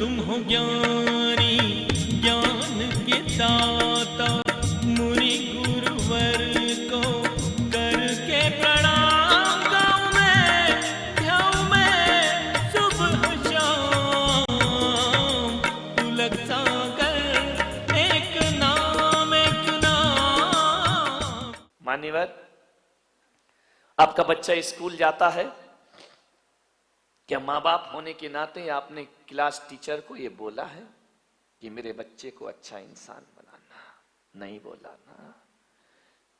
तुम हो ज्ञानी ज्ञान के दाता, मुनि गुरुवर को करके प्रणाम गाऊं मैं सुबह शाम। पुलक सागर एक नाम मान्यवर, आपका बच्चा स्कूल जाता है, क्या माँ बाप होने के नाते आपने क्लास टीचर को ये बोला है कि मेरे बच्चे को अच्छा इंसान बनाना? नहीं बोला ना।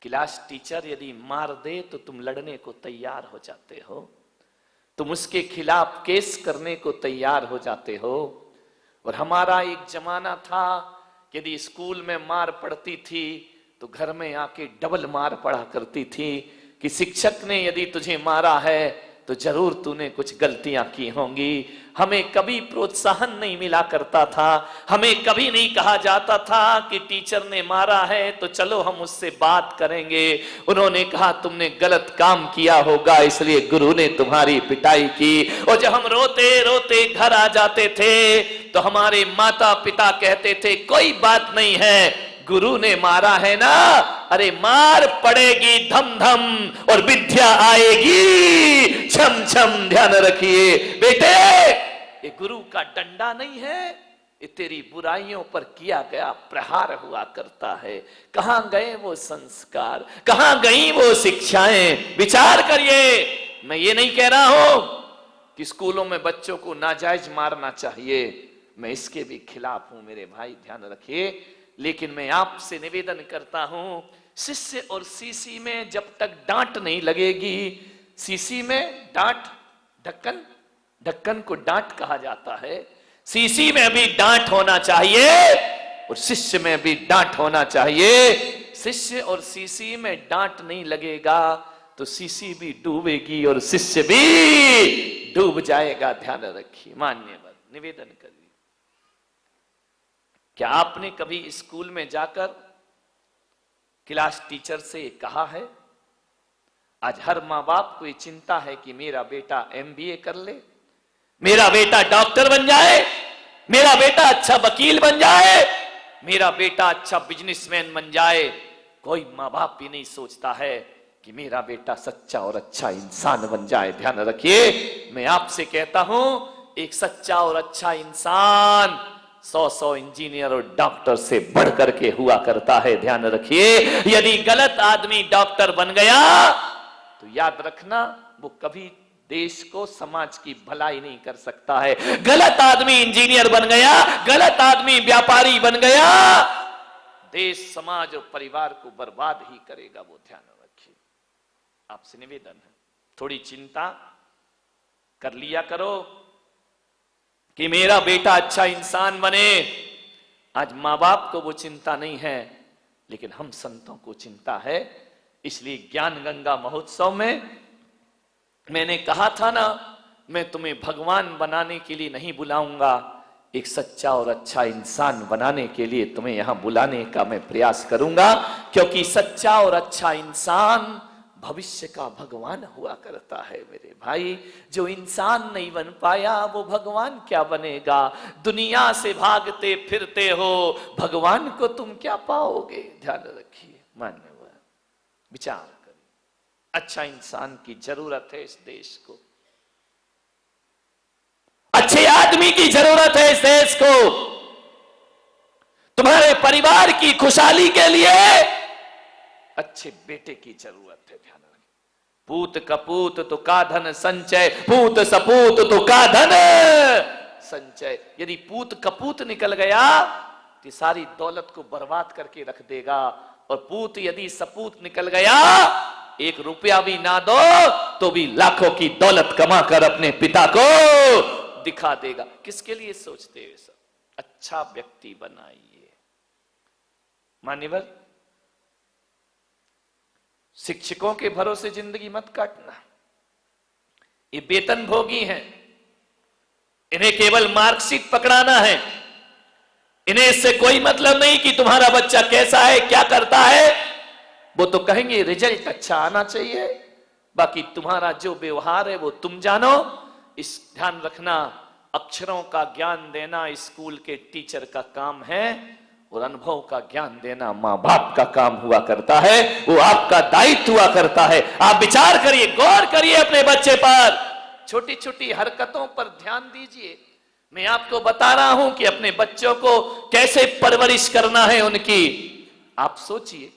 क्लास टीचर यदि मार दे तो तुम लड़ने को तैयार हो जाते हो, तुम उसके खिलाफ केस करने को तैयार हो जाते हो। और हमारा एक जमाना था, यदि स्कूल में मार पड़ती थी तो घर में आके डबल मार पड़ा करती थी कि शिक्षक ने यदि तुझे मारा है तो जरूर तूने कुछ गलतियां की होंगी। हमें कभी प्रोत्साहन नहीं मिला करता था, हमें कभी नहीं कहा जाता था कि टीचर ने मारा है तो चलो हम उससे बात करेंगे। उन्होंने कहा तुमने गलत काम किया होगा इसलिए गुरु ने तुम्हारी पिटाई की। और जब हम रोते रोते घर आ जाते थे तो हमारे माता पिता कहते थे कोई बात नहीं है, गुरु ने मारा है ना, अरे मार पड़ेगी धम धम और विद्या आएगी छम छम। ध्यान रखिए बेटे, ये गुरु का डंडा नहीं है, ये तेरी बुराइयों पर किया गया प्रहार हुआ करता है। कहां गए वो संस्कार, कहां गई वो शिक्षाएं? विचार करिए। मैं ये नहीं कह रहा हूं कि स्कूलों में बच्चों को नाजायज मारना चाहिए, मैं इसके भी खिलाफ हूं मेरे भाई, ध्यान रखिए। लेकिन मैं आपसे निवेदन करता हूं, शिष्य और सीसी में जब तक डांट नहीं लगेगी, सीसी में डांट, ढक्कन, ढक्कन को डांट कहा जाता है, सीसी में भी डांट होना चाहिए और शिष्य में भी डांट होना चाहिए। शिष्य और सीसी में डांट नहीं लगेगा तो सीसी भी डूबेगी और शिष्य भी डूब जाएगा। ध्यान रखिए। मान्यवर, निवेदन करिए। क्या आपने कभी स्कूल में जाकर क्लास टीचर से कहा है? आज हर मां बाप को ये चिंता है कि मेरा बेटा एमबीए कर ले, मेरा बेटा डॉक्टर बन जाए, मेरा बेटा अच्छा वकील बन जाए, मेरा बेटा अच्छा बिजनेसमैन बन जाए। कोई मां बाप भी नहीं सोचता है कि मेरा बेटा सच्चा और अच्छा इंसान बन जाए। ध्यान रखिए, मैं आपसे कहता हूं, एक सच्चा और अच्छा इंसान 100 इंजीनियर और डॉक्टर से बढ़ करके हुआ करता है। ध्यान रखिए, यदि गलत आदमी डॉक्टर बन गया तो याद रखना वो कभी देश को, समाज की भलाई नहीं कर सकता है। गलत आदमी इंजीनियर बन गया, गलत आदमी व्यापारी बन गया, देश, समाज और परिवार को बर्बाद ही करेगा वो। ध्यान रखिए। आपसे निवेदन है, थोड़ी चिंता कर लिया करो कि मेरा बेटा अच्छा इंसान बने। आज मां बाप को वो चिंता नहीं है, लेकिन हम संतों को चिंता है। इसलिए ज्ञान गंगा महोत्सव में मैंने कहा था ना, मैं तुम्हें भगवान बनाने के लिए नहीं बुलाऊंगा, एक सच्चा और अच्छा इंसान बनाने के लिए तुम्हें यहां बुलाने का मैं प्रयास करूंगा। क्योंकि सच्चा और अच्छा इंसान भविष्य का भगवान हुआ करता है मेरे भाई। जो इंसान नहीं बन पाया वो भगवान क्या बनेगा? दुनिया से भागते फिरते हो, भगवान को तुम क्या पाओगे? ध्यान रखिए। मान्यवर, विचार करिए। अच्छा इंसान की जरूरत है इस देश को, अच्छे आदमी की जरूरत है इस देश को। तुम्हारे परिवार की खुशहाली के लिए अच्छे बेटे की जरूरत है। ध्यान रखें। पूत कपूत तो का धन संचय, पूत सपूत तो का धन संचय। यदि पूत कपूत निकल गया तो सारी दौलत को बर्बाद करके रख देगा, और पूत यदि सपूत निकल गया, 1 रुपया भी ना दो तो भी लाखों की दौलत कमा कर अपने पिता को दिखा देगा। किसके लिए सोचते हैं सब? अच्छा व्यक्ति बनाइए। मान्यवर, शिक्षकों के भरोसे जिंदगी मत काटना। ये वेतन भोगी हैं, इन्हें केवल मार्कशीट पकड़ाना है। इन्हें इससे कोई मतलब नहीं कि तुम्हारा बच्चा कैसा है, क्या करता है। वो तो कहेंगे रिजल्ट अच्छा आना चाहिए, बाकी तुम्हारा जो व्यवहार है वो तुम जानो। इस ध्यान रखना, अक्षरों का ज्ञान देना स्कूल के टीचर का काम है और अनुभव का ज्ञान देना माँ बाप का काम हुआ करता है, वो आपका दायित्व हुआ करता है। आप विचार करिए, गौर करिए अपने बच्चे पर, छोटी छोटी हरकतों पर ध्यान दीजिए। मैं आपको बता रहा हूं कि अपने बच्चों को कैसे परवरिश करना है उनकी। आप सोचिए,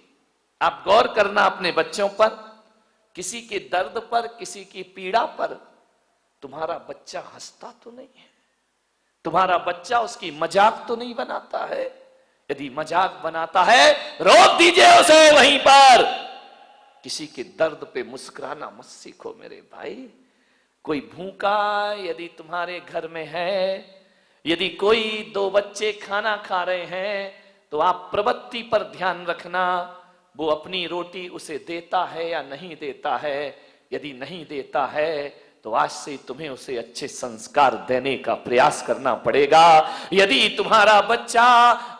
आप गौर करना अपने बच्चों पर, किसी के दर्द पर, किसी की पीड़ा पर तुम्हारा बच्चा हंसता तो नहीं है, तुम्हारा बच्चा उसकी मजाक तो नहीं बनाता है। यदि मजाक बनाता है रोक दीजिए उसे वहीं पर। किसी के दर्द पे मुस्कुराना मत सीखो मेरे भाई। कोई भूखा यदि तुम्हारे घर में है, यदि कोई दो बच्चे खाना खा रहे हैं, तो आप प्रवृत्ति पर ध्यान रखना, वो अपनी रोटी उसे देता है या नहीं देता है। यदि नहीं देता है तो आज से तुम्हें उसे अच्छे संस्कार देने का प्रयास करना पड़ेगा। यदि तुम्हारा बच्चा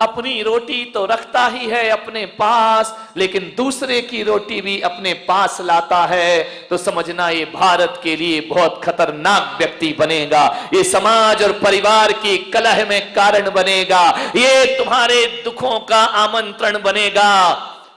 अपनी रोटी तो रखता ही है अपने पास, लेकिन दूसरे की रोटी भी अपने पास लाता है, तो समझना ये भारत के लिए बहुत खतरनाक व्यक्ति बनेगा। ये समाज और परिवार की कलह में कारण बनेगा, ये तुम्हारे दुखों का आमंत्रण बनेगा।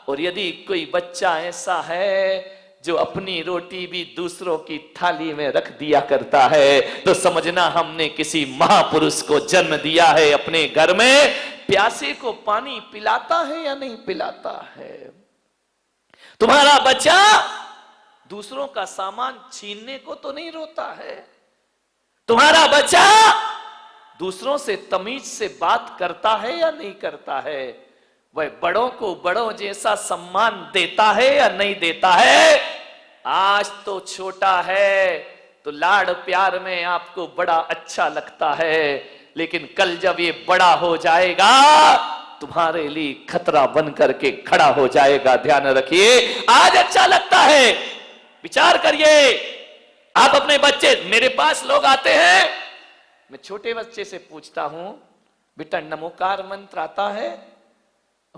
और यदि कोई बच्चा ऐसा है जो अपनी रोटी भी दूसरों की थाली में रख दिया करता है, तो समझना हमने किसी महापुरुष को जन्म दिया है अपने घर में। प्यासे को पानी पिलाता है या नहीं पिलाता है? तुम्हारा बच्चा दूसरों का सामान छीनने को तो नहीं रोता है? तुम्हारा बच्चा दूसरों से तमीज से बात करता है या नहीं करता है? वह बड़ों को बड़ों जैसा सम्मान देता है या नहीं देता है? आज तो छोटा है तो लाड़ प्यार में आपको बड़ा अच्छा लगता है, लेकिन कल जब ये बड़ा हो जाएगा तुम्हारे लिए खतरा बन करके खड़ा हो जाएगा। ध्यान रखिए, आज अच्छा लगता है। विचार करिए, आप अपने बच्चे, मेरे पास लोग आते हैं, मैं छोटे बच्चे से पूछता हूं, बेटा नमोकार मंत्र आता है?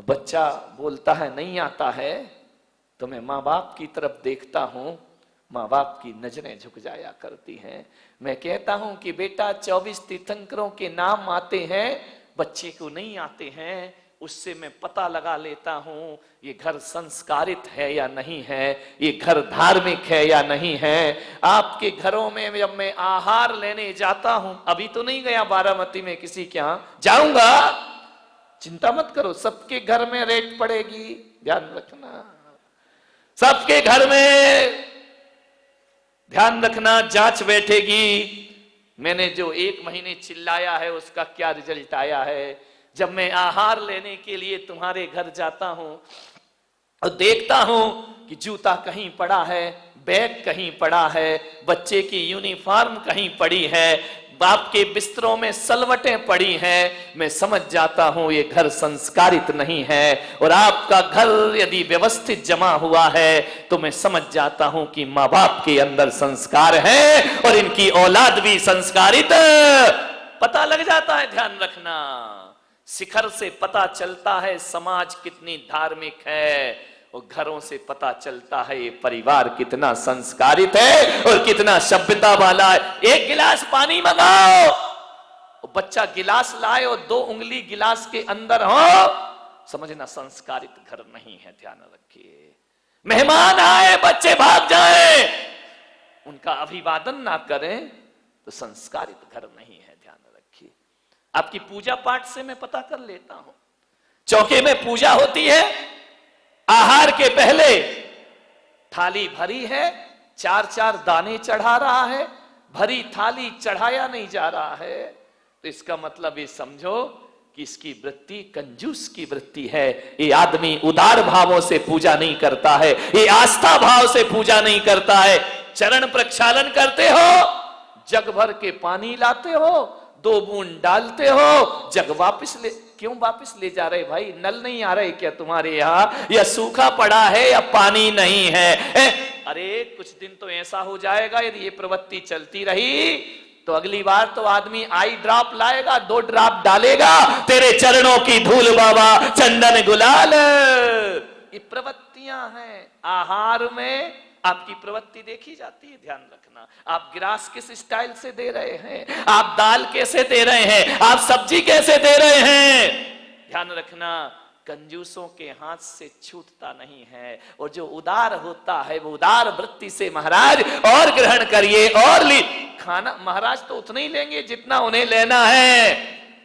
बच्चा बोलता है नहीं आता है। तो मैं माँ बाप की तरफ देखता हूं, माँ बाप की नजरें झुक जाया करती हैं। मैं कहता हूं कि बेटा 24 तीर्थंकरों के नाम आते हैं, बच्चे को नहीं आते हैं। उससे मैं पता लगा लेता हूं ये घर संस्कारित है या नहीं है, ये घर धार्मिक है या नहीं है। आपके घरों में जब मैं आहार लेने जाता हूं, अभी तो नहीं गया बारामती में किसी के यहां, जाऊंगा, चिंता मत करो, सबके घर में रेट पड़ेगी, ध्यान रखना। सबके घर में ध्यान रखना, जांच बैठेगी। मैंने जो 1 महीने चिल्लाया है उसका क्या रिजल्ट आया है। जब मैं आहार लेने के लिए तुम्हारे घर जाता हूं और देखता हूं कि जूता कहीं पड़ा है, बैग कहीं पड़ा है, बच्चे की यूनिफॉर्म कहीं पड़ी है, बाप के बिस्तरों में सलवटें पड़ी हैं, मैं समझ जाता हूं ये घर संस्कारित नहीं है। और आपका घर यदि व्यवस्थित जमा हुआ है तो मैं समझ जाता हूं कि माँ बाप के अंदर संस्कार है और इनकी औलाद भी संस्कारित, पता लग जाता है। ध्यान रखना, शिखर से पता चलता है समाज कितनी धार्मिक है, और घरों से पता चलता है ये परिवार कितना संस्कारित है और कितना सभ्यता वाला है। 1 गिलास पानी मंगाओ, बच्चा गिलास लाए और 2 उंगली गिलास के अंदर हो, समझना संस्कारित घर नहीं है। ध्यान रखिए, मेहमान आए बच्चे भाग जाए, उनका अभिवादन ना करें तो संस्कारित घर नहीं है। ध्यान रखिए, आपकी पूजा पाठ से मैं पता कर लेता हूं। चौके में पूजा होती है, आहार के पहले थाली भरी है, 4-4 दाने चढ़ा रहा है, भरी थाली चढ़ाया नहीं जा रहा है, तो इसका मतलब ये समझो कि इसकी वृत्ति कंजूस की वृत्ति है। ये आदमी उदार भावों से पूजा नहीं करता है, ये आस्था भाव से पूजा नहीं करता है। चरण प्रक्षालन करते हो, जग भर के पानी लाते हो, 2 बूंद डालते हो, जग वापस ले, क्यों वापस ले जा रहे भाई? नल नहीं आ रहे क्या तुम्हारे यहाँ, या सूखा पड़ा है या पानी नहीं है? अरे कुछ दिन तो ऐसा हो जाएगा यदि ये प्रवृत्ति चलती रही तो अगली बार तो आदमी आई ड्रॉप लाएगा, 2 ड्रॉप डालेगा, तेरे चरणों की धूल बाबा, चंदन गुलाल। ये प्रवृत्तियां हैं। आहार में आपकी प्रवृत्ति देखी जाती है, ध्यान रखना। आप गिलास किस स्टाइल से दे रहे हैं, आप दाल कैसे दे रहे हैं, आप सब्जी कैसे दे रहे हैं, ध्यान रखना। कंजूसों के हाथ से छूटता नहीं है, और जो उदार होता है वो उदार वृत्ति से महाराज और ग्रहण करिए और ली। खाना महाराज तो उतना ही लेंगे जितना उन्हें लेना है,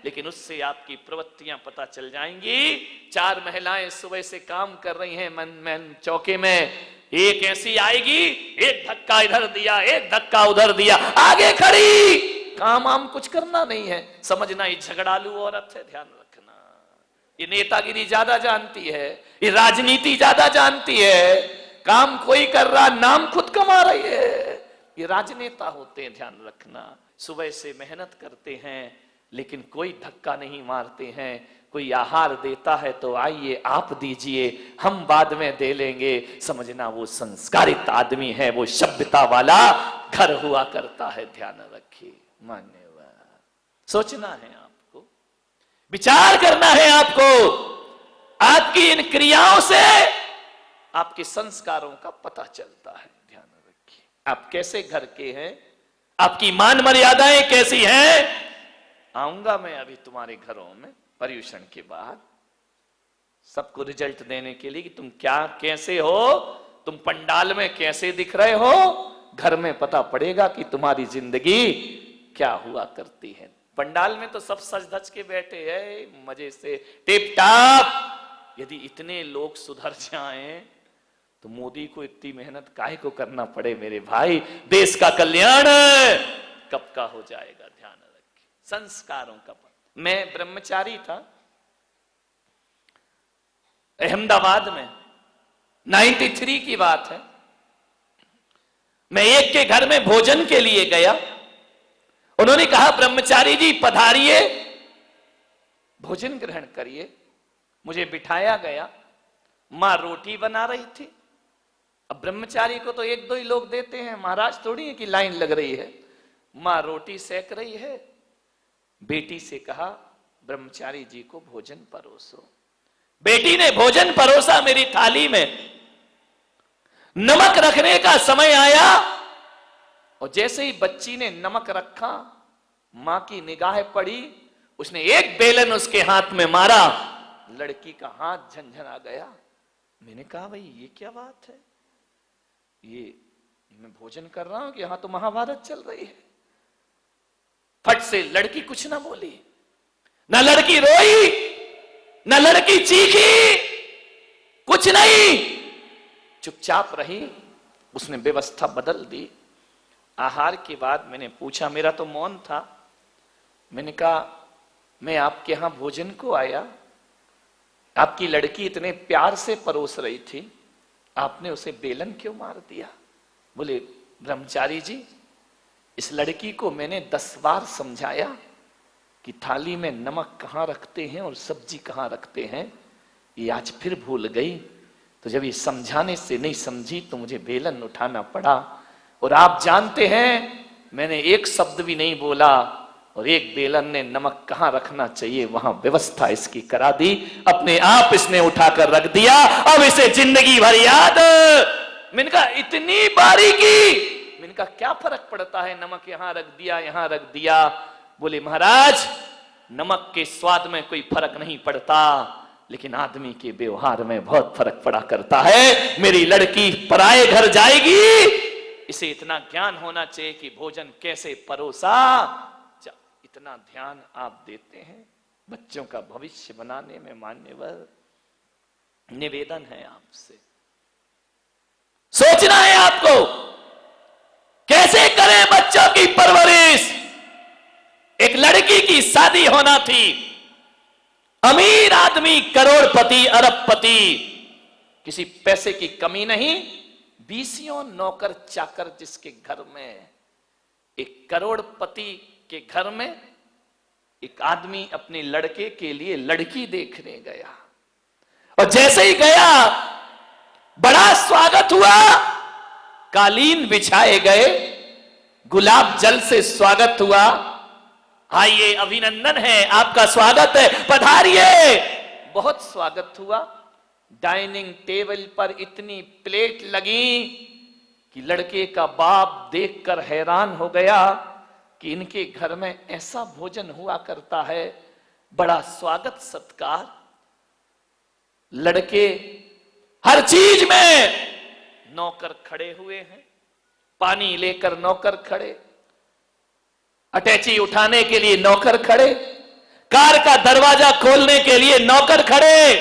लेकिन उससे आपकी प्रवृत्तियां पता चल जाएंगी। 4 महिलाएं सुबह से काम कर रही हैं मन चौके में, एक ऐसी आएगी, एक धक्का इधर दिया, एक धक्का उधर दिया, आगे खड़ी, काम आम कुछ करना नहीं है, समझना ये झगड़ालू औरत है। ध्यान रखना, ये नेतागिरी ज्यादा जानती है, ये राजनीति ज्यादा जानती है, काम कोई कर रहा, नाम खुद कमा रही है, ये राजनेता होते हैं। ध्यान रखना, सुबह से मेहनत करते हैं लेकिन कोई धक्का नहीं मारते हैं। कोई आहार देता है तो आइए आप दीजिए, हम बाद में दे लेंगे, समझना वो संस्कारित आदमी है, वो सभ्यता वाला घर हुआ करता है। ध्यान रखिए, मान्यवर, सोचना है आपको, विचार करना है आपको। आपकी इन क्रियाओं से आपके संस्कारों का पता चलता है। ध्यान रखिए, आप कैसे घर के हैं, आपकी मान मर्यादाएं कैसी हैं। आऊंगा मैं अभी तुम्हारे घरों में पर्यूषण के बाद, सबको रिजल्ट देने के लिए कि तुम क्या कैसे हो, तुम पंडाल में कैसे दिख रहे हो, घर में पता पड़ेगा कि तुम्हारी जिंदगी क्या हुआ करती है। पंडाल में तो सब सज धज के बैठे हैं मजे से, टिप टाप। यदि इतने लोग सुधर जाएं तो मोदी को इतनी मेहनत काहे को करना पड़े मेरे भाई, देश का कल्याण कब का हो जाएगा। ध्यान रखिए, संस्कारों का। मैं ब्रह्मचारी था अहमदाबाद में, 93 की बात है। मैं एक के घर में भोजन के लिए गया, उन्होंने कहा ब्रह्मचारी जी पधारिए, भोजन ग्रहण करिए। मुझे बिठाया गया, मां रोटी बना रही थी। अब ब्रह्मचारी को तो 1-2 ही लोग देते हैं, महाराज थोड़ी है कि लाइन लग रही है। मां रोटी सेक रही है, बेटी से कहा ब्रह्मचारी जी को भोजन परोसो। बेटी ने भोजन परोसा मेरी थाली में। नमक रखने का समय आया और जैसे ही बच्ची ने नमक रखा, मां की निगाह पड़ी, उसने एक बेलन उसके हाथ में मारा, लड़की का हाथ झंझना गया। मैंने कहा भाई ये क्या बात है, ये मैं भोजन कर रहा हूं कि यहां तो महाभारत चल रही है। फट से लड़की कुछ ना बोली, ना लड़की रोई, ना लड़की चीखी, कुछ नहीं, चुपचाप रही। उसने व्यवस्था बदल दी। आहार के बाद मैंने पूछा, मेरा तो मौन था, मैंने कहा मैं आपके यहां भोजन को आया, आपकी लड़की इतने प्यार से परोस रही थी, आपने उसे बेलन क्यों मार दिया। बोले ब्रह्मचारी जी, इस लड़की को मैंने 10 बार समझाया कि थाली में नमक कहां रखते हैं और सब्जी कहां रखते हैं, ये आज फिर भूल गई। तो जब ये समझाने से नहीं समझी तो मुझे बेलन उठाना पड़ा। और आप जानते हैं मैंने एक शब्द भी नहीं बोला, और एक बेलन ने नमक कहां रखना चाहिए वहां व्यवस्था इसकी करा दी। अपने आप इसने उठाकर रख दिया, अब इसे जिंदगी भर याद। मैंने कहा इतनी बारीकी, मैंने कहा क्या फर्क पड़ता है, नमक यहां रख दिया, यहां रख दिया। बोले महाराज नमक के स्वाद में कोई फर्क नहीं पड़ता, लेकिन आदमी के व्यवहार में बहुत फर्क पड़ा करता है। मेरी लड़की पराये घर जाएगी, इसे इतना ज्ञान होना चाहिए कि भोजन कैसे परोसा। इतना ध्यान आप देते हैं बच्चों का भविष्य बनाने में। मान्यवर, निवेदन है आपसे, सोचना है आपको कैसे करें बच्चों की परवरिश। एक लड़की की शादी होना थी, अमीर आदमी, करोड़पति, अरबपति, किसी पैसे की कमी नहीं, 20 नौकर चाकर जिसके घर में, एक करोड़पति के घर में एक आदमी अपने लड़के के लिए लड़की देखने गया। और जैसे ही गया बड़ा स्वागत हुआ, कालीन बिछाए गए, गुलाब जल से स्वागत हुआ। आइए, अभिनंदन है, आपका स्वागत है, पधारिए। बहुत स्वागत हुआ। डाइनिंग टेबल पर इतनी प्लेट लगी, कि लड़के का बाप देखकर हैरान हो गया कि इनके घर में ऐसा भोजन हुआ करता है, बड़ा स्वागत सत्कार, लड़के हर चीज में नौकर खड़े हुए हैं, पानी लेकर नौकर खड़े, अटैची उठाने के लिए नौकर खड़े, कार का दरवाजा खोलने के लिए नौकर खड़े,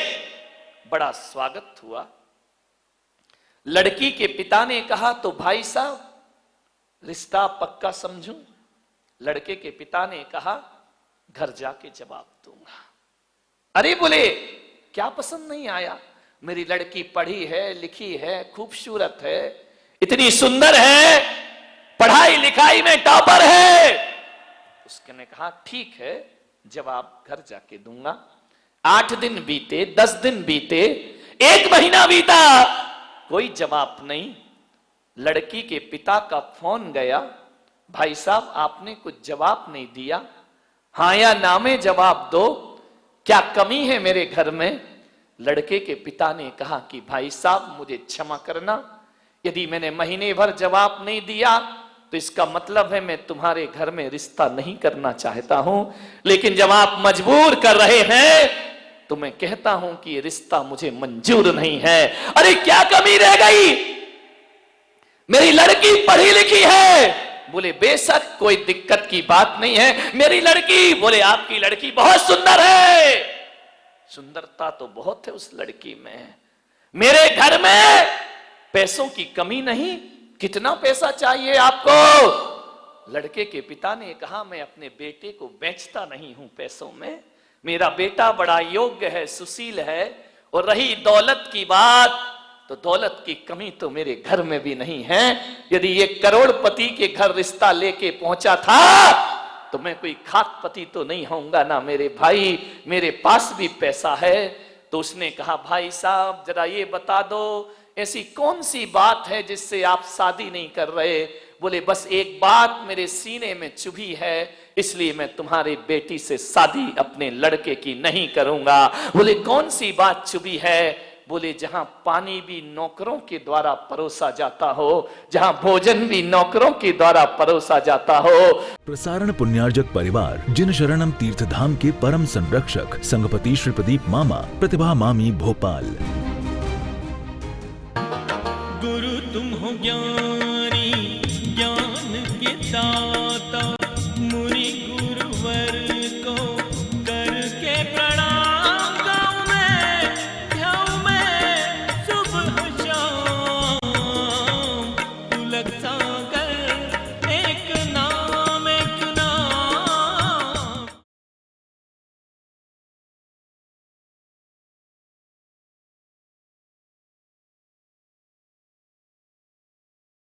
बड़ा स्वागत हुआ। लड़की के पिता ने कहा तो भाई साहब रिश्ता पक्का समझूं। लड़के के पिता ने कहा घर जाके जवाब दूंगा। अरे बोले क्या पसंद नहीं आया? मेरी लड़की पढ़ी है, लिखी है, खूबसूरत है, इतनी सुंदर है, पढ़ाई लिखाई में टॉपर है। उसके ने कहा ठीक है, जवाब घर जाके दूंगा। 8 दिन बीते, 10 दिन बीते, 1 महीना बीता, कोई जवाब नहीं। लड़की के पिता का फोन गया, भाई साहब आपने कुछ जवाब नहीं दिया, हां या ना में जवाब दो, क्या कमी है मेरे घर में? लड़के के पिता ने कहा कि भाई साहब मुझे क्षमा करना, यदि मैंने महीने भर जवाब नहीं दिया तो इसका मतलब है मैं तुम्हारे घर में रिश्ता नहीं करना चाहता हूं, लेकिन जब आप मजबूर कर रहे हैं तो मैं कहता हूं कि ये रिश्ता मुझे मंजूर नहीं है। अरे क्या कमी रह गई? मेरी लड़की पढ़ी लिखी है। बोले बेशक कोई दिक्कत की बात नहीं है, मेरी लड़की, बोले आपकी लड़की बहुत सुंदर है। सुंदरता तो बहुत है उस लड़की में, मेरे घर में पैसों की कमी नहीं, कितना पैसा चाहिए आपको? लड़के के पिता ने कहा मैं अपने बेटे को बेचता नहीं हूं पैसों में, मेरा बेटा बड़ा योग्य है, सुशील है, और रही दौलत की बात तो दौलत की कमी तो मेरे घर में भी नहीं है। यदि ये करोड़पति के घर रिश्ता लेके पहुंचा था तो मैं कोई खाकपति तो नहीं होऊंगा ना मेरे भाई, मेरे पास भी पैसा है। तो उसने कहा भाई साहब जरा ये बता दो ऐसी कौन सी बात है जिससे आप शादी नहीं कर रहे? बोले बस एक बात मेरे सीने में चुभी है, इसलिए मैं तुम्हारी बेटी से शादी अपने लड़के की नहीं करूंगा। बोले कौन सी बात चुभी है? बोले जहां पानी भी नौकरों के द्वारा परोसा जाता हो, जहां भोजन भी नौकरों के द्वारा परोसा जाता हो। प्रसारण पुण्यार्जक परिवार जिन शरणम तीर्थ धाम के परम संरक्षक संघपति श्री प्रदीप मामा, प्रतिभा मामी, भोपाल। गुरु तुम हो ज्ञानी, ज्ञान के दाता।